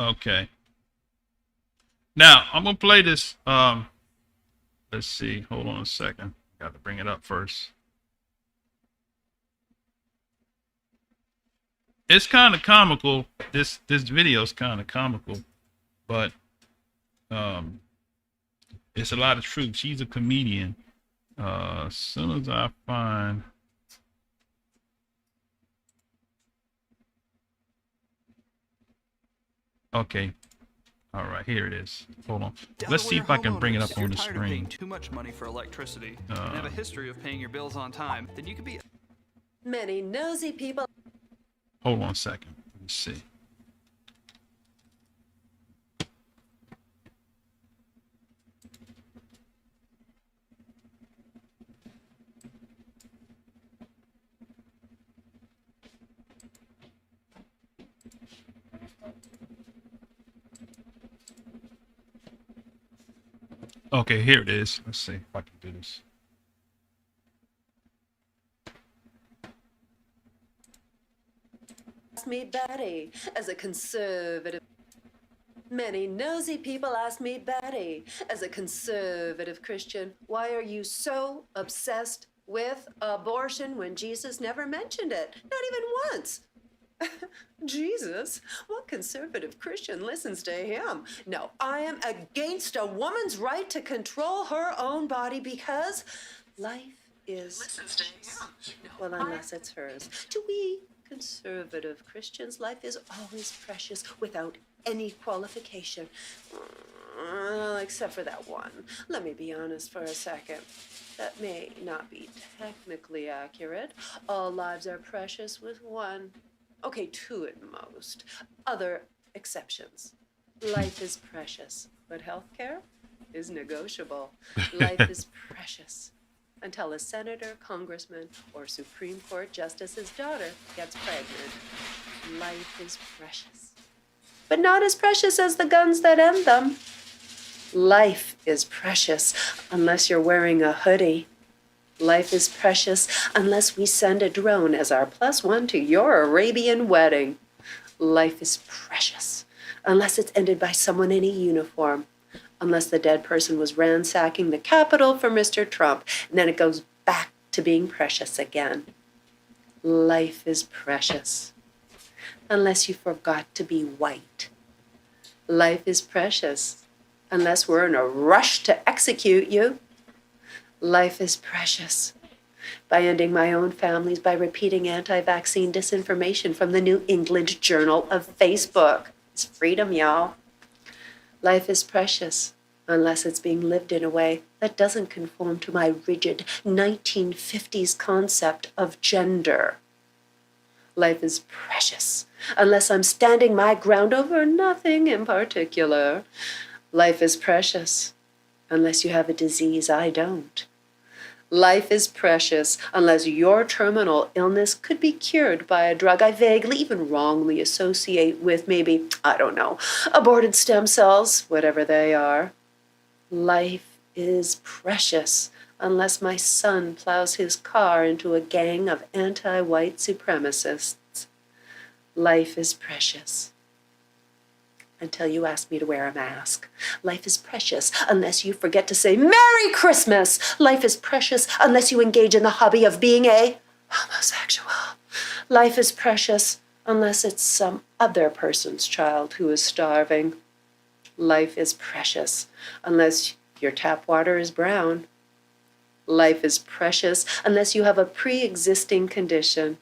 Okay. Now I'm gonna play this. Let's see. Hold on a second. Got to bring it up first. It's kind of comical. This video is kind of comical, but um, it's a lot of truth. She's a comedian. As soon as I find, okay, all right, here it is. Hold on. Let's see Delaware if I can bring it up homeowners, if you're on the tired of paying screen. too much money for electricity and have a history of paying your bills on time, then you could be. Many nosy people. Hold on a second. Let me see. Okay, here it is. Let's see if I can do this. Ask me Betty as a conservative. Many nosy people ask me Betty as a conservative Christian, why are you so obsessed with abortion when Jesus never mentioned it? Not even once. Jesus? What conservative Christian listens to him? No, I am against a woman's right to control her own body because life is. Listens to him. Well, unless it's hers. To we conservative Christians, life is always precious without any qualification. Except for that one. Let me be honest for a second. That may not be technically accurate. All lives are precious with one. Okay, two at most. Other exceptions. Life is precious, but healthcare is negotiable. Life is precious until a senator, congressman, or Supreme Court justice's daughter gets pregnant. Life is precious, but not as precious as the guns that end them. Life is precious unless you're wearing a hoodie. Life is precious unless we send a drone as our +1 to your Arabian wedding. Life is precious unless it's ended by someone in a uniform. Unless the dead person was ransacking the Capitol for Mr. Trump, and then it goes back to being precious again. Life is precious unless you forgot to be white. Life is precious unless we're in a rush to execute you. Life is precious by ending my own families by repeating anti-vaccine disinformation from the New England Journal of Facebook. It's freedom, y'all. Life is precious unless it's being lived in a way that doesn't conform to my rigid 1950s concept of gender. Life is precious unless I'm standing my ground over nothing in particular. Life is precious unless you have a disease I don't. Life is precious unless your terminal illness could be cured by a drug I vaguely, even wrongly associate with maybe, I don't know, aborted stem cells, whatever they are. Life is precious unless my son plows his car into a gang of anti-white supremacists. Life is precious until you ask me to wear a mask. Life is precious unless you forget to say Merry Christmas. Life is precious unless you engage in the hobby of being a homosexual. Life is precious unless it's some other person's child who is starving. Life is precious unless your tap water is brown. Life is precious unless you have a pre-existing condition.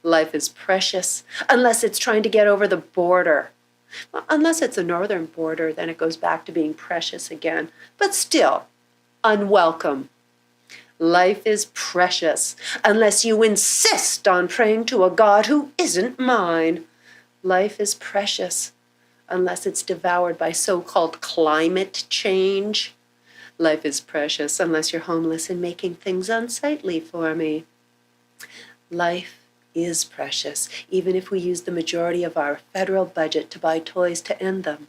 Life is precious unless it's trying to get over the border. Well, unless it's a northern border, then it goes back to being precious again. But still, unwelcome. Life is precious unless you insist on praying to a God who isn't mine. Life is precious unless it's devoured by so-called climate change. Life is precious unless you're homeless and making things unsightly for me. Life is precious, even if we use the majority of our federal budget to buy toys to end them.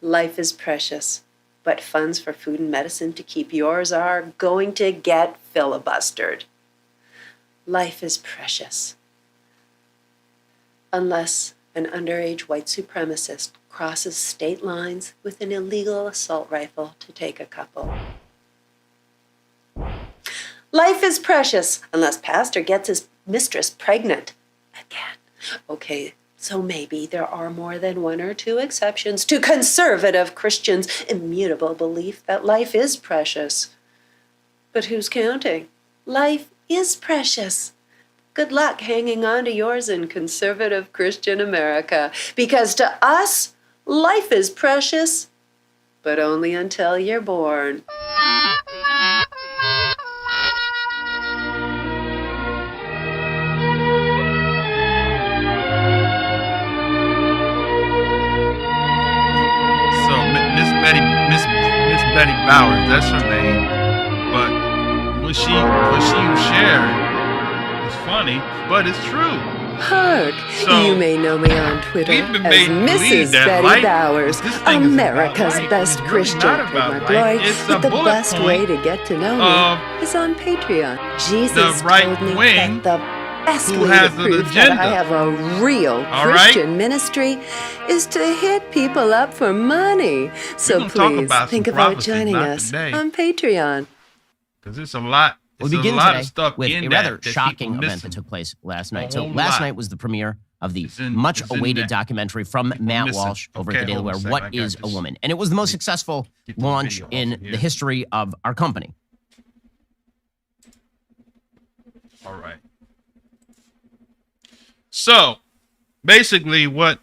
Life is precious, but funds for food and medicine to keep yours are going to get filibustered. Life is precious, unless an underage white supremacist crosses state lines with an illegal assault rifle to take a couple. Life is precious unless pastor gets his mistress pregnant again. Okay, so maybe there are more than one or two exceptions to conservative Christians' immutable belief that life is precious. But who's counting? Life is precious. Good luck hanging on to yours in conservative Christian America, because to us, life is precious, but only until you're born. Miss Betty Bowers, that's her name. But what she was sharing is funny, but it's true. Hark! So, you may know me on Twitter we've been as made to believe Mrs. that Betty life- Bowers, this thing is America's about life. best It's really Christian. not And about my life. boy, It's a but the bullet best point way to get to know of me is on Patreon. Jesus the right told me wing that the best who way has to an prove that I agenda. have a real All right? Christian ministry is to hit people up for money. So gonna talk please about some think about prophecy, joining not us today. on Patreon. Because it's a lot. We It's a begin lot today of stuff with in a that rather that shocking people event that missing. took place last night. A So whole last lot. night was the premiere of the It's in much-awaited that. documentary from Matt missing. Walsh over Okay, at the Daily hold on Wire, a second. I What got is a this. Woman? And it was the most successful Get this launch video off in of here. the history of our company. All right. So, basically, what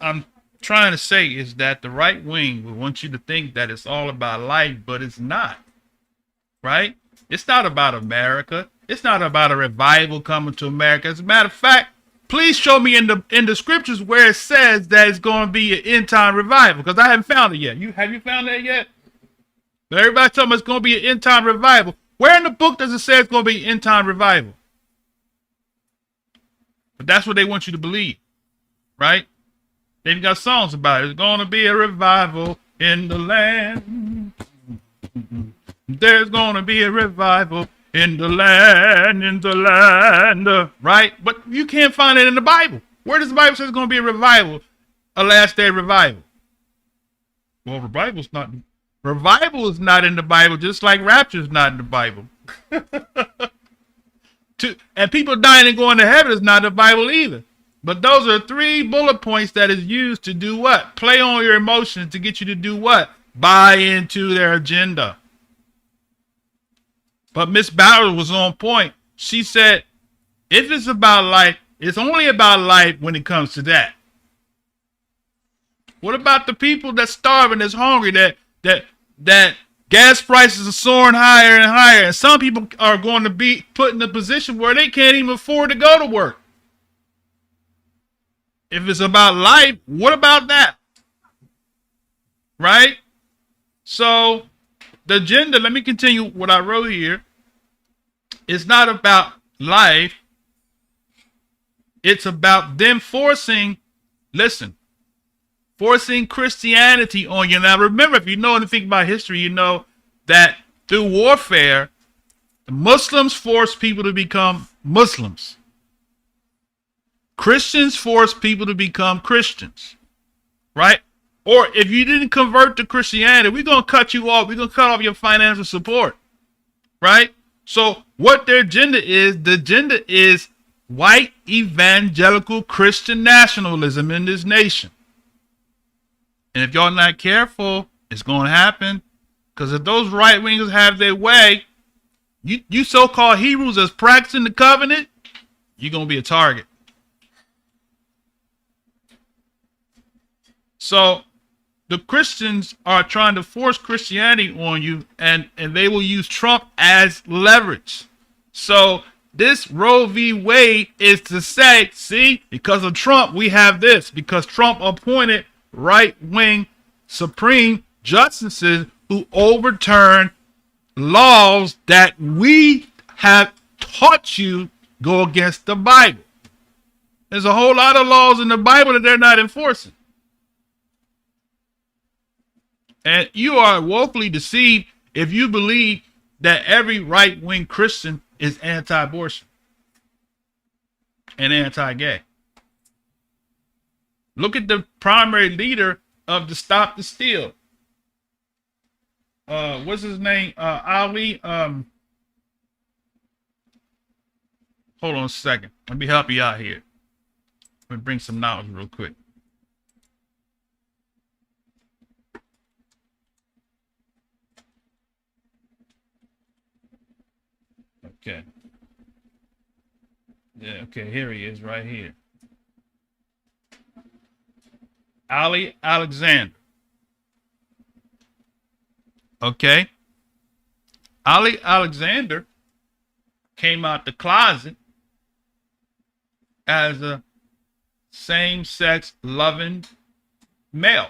I'm trying to say is that the right wing will want you to think that it's all about life, but it's not. Right? It's not about America. It's not about a revival coming to America. As a matter of fact, please show me in the scriptures where it says that it's going to be an end time revival, because I haven't found it yet. Have you found that yet? Everybody tell me it's going to be an end time revival. Where in the book does it say it's going to be an end time revival? But that's what they want you to believe, right? They've got songs about it. It's going to be a revival in the land. There's going to be a revival in the land, right? But you can't find it in the Bible. Where does the Bible say it's going to be a revival, a last day revival? Well, revival is not in the Bible, just like rapture is not in the Bible. And people dying and going to heaven is not in the Bible either. But those are 3 bullet points that is used to do what? Play on your emotions to get you to do what? Buy into their agenda. But Miss Bowers was on point. She said, if it's about life, it's only about life when it comes to that. What about the people that's starving, that's hungry, that gas prices are soaring higher and higher, and some people are going to be put in a position where they can't even afford to go to work? If it's about life, what about that? Right? So the agenda, let me continue what I wrote here. It's not about life. It's about them forcing Christianity on you. Now, remember, if you know anything about history, you know that through warfare, the Muslims force people to become Muslims. Christians force people to become Christians, right? Or if you didn't convert to Christianity, we're going to cut you off. We're going to cut off your financial support, right? So what their agenda is, the agenda is white evangelical Christian nationalism in this nation. And if y'all not careful, it's going to happen. Because if those right wingers have their way, you so-called Hebrews that's practicing the covenant, you're going to be a target. So the Christians are trying to force Christianity on you, and they will use Trump as leverage. So this Roe v. Wade is to say, see, because of Trump, we have this. Because Trump appointed right-wing Supreme Justices who overturn laws that we have taught you go against the Bible. There's a whole lot of laws in the Bible that they're not enforcing. And you are woefully deceived if you believe that every right-wing Christian is anti-abortion and anti-gay. Look at the primary leader of the Stop the Steal. What's his name? Ali. Hold on a second. Let me help you out here. Let me bring some knowledge real quick. Okay. Yeah, okay, here he is right here. Ali Alexander. Okay. Ali Alexander came out the closet as a same-sex loving male.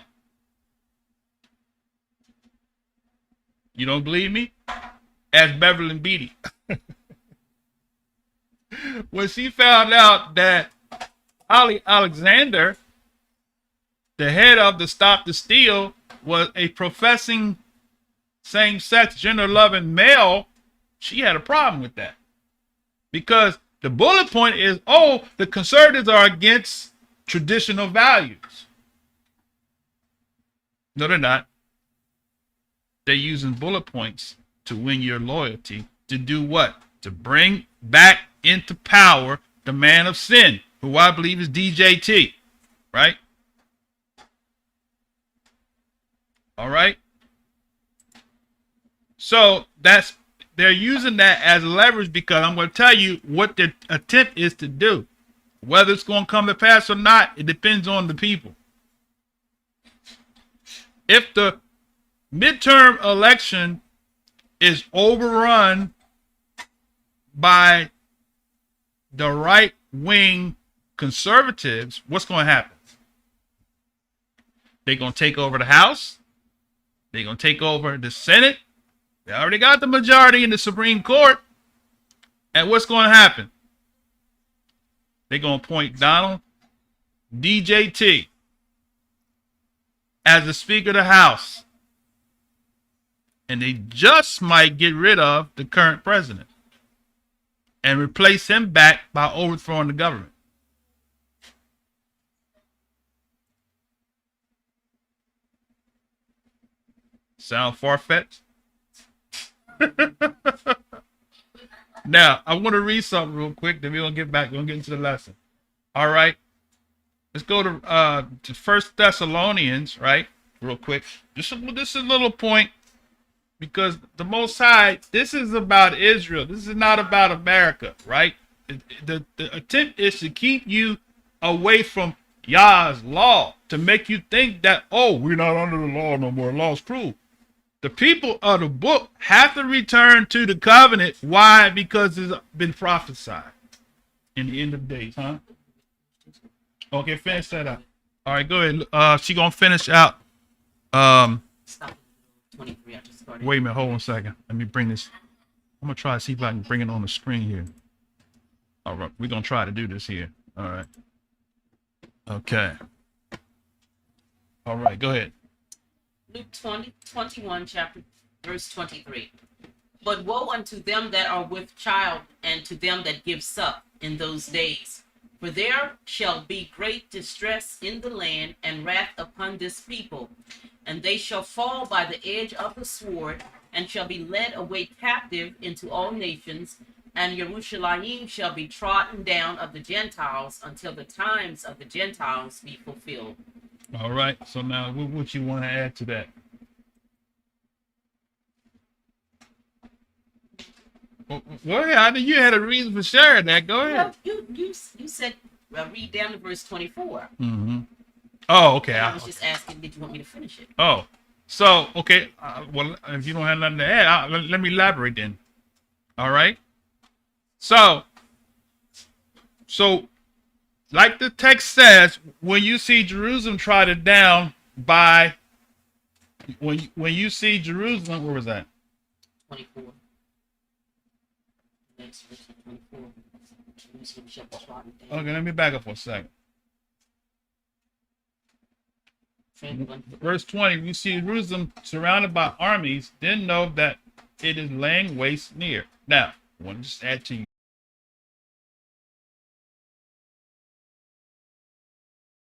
You don't believe me? Ask Beverly Beatty. When she found out that Ali Alexander, the head of the Stop the Steal, was a professing same-sex, gender-loving male, she had a problem with that. Because the bullet point is, oh, the conservatives are against traditional values. No, they're not. They're using bullet points to win your loyalty. To do what? To bring back into power the man of sin, who I believe is DJT. Right? All right. So they're using that as leverage, because I'm going to tell you what their attempt is to do. Whether it's going to come to pass or not, it depends on the people. If the midterm election is overrun by the right-wing conservatives, what's going to happen? They're going to take over the House. They're going to take over the Senate. They already got the majority in the Supreme Court. And what's going to happen? They're going to appoint Donald DJT as the Speaker of the House. And they just might get rid of the current president and replace him back by overthrowing the government. Sound far-fetched? Now, I want to read something real quick, then we're going to get back. We're going to get into the lesson. All right. Let's go to 1 Thessalonians, right? Real quick. This is a little point, because the Most High, this is about Israel. This is not about America, right? The attempt is to keep you away from Yah's law, to make you think that, oh, we're not under the law no more. Law's cruel. The people of the book have to return to the covenant. Why? Because it's been prophesied in the end of days, huh? Okay, finish that up. All right, go ahead. She gonna finish out. Stop 23. I just started. Wait a minute, hold on a second. Let me bring this. I'm gonna try to see if I can bring it on the screen here. All right, we're gonna try to do this here. All right. Okay. All right, go ahead. Luke 21, verse 23. But woe unto them that are with child, and to them that give suck in those days. For there shall be great distress in the land, and wrath upon this people. And they shall fall by the edge of the sword, and shall be led away captive into all nations. And Jerusalem shall be trodden down of the Gentiles, until the times of the Gentiles be fulfilled. All right. So now, what you want to add to that? Well, yeah, I think you had a reason for sharing that. Go ahead. Well, you said read down to verse 24. Mm-hmm. Oh, okay. And I was just asking, did you want me to finish it? Oh, so okay. Well, if you don't have nothing to add, let me elaborate then. All right. So, like the text says, when you see Jerusalem trodden down by, when you see Jerusalem, where was that? 24. Next verse 24. Jerusalem shall be trodden down. Okay, let me back up for a second. Verse 20, you see Jerusalem surrounded by armies, then know that it is laying waste near. Now, I want to just add to you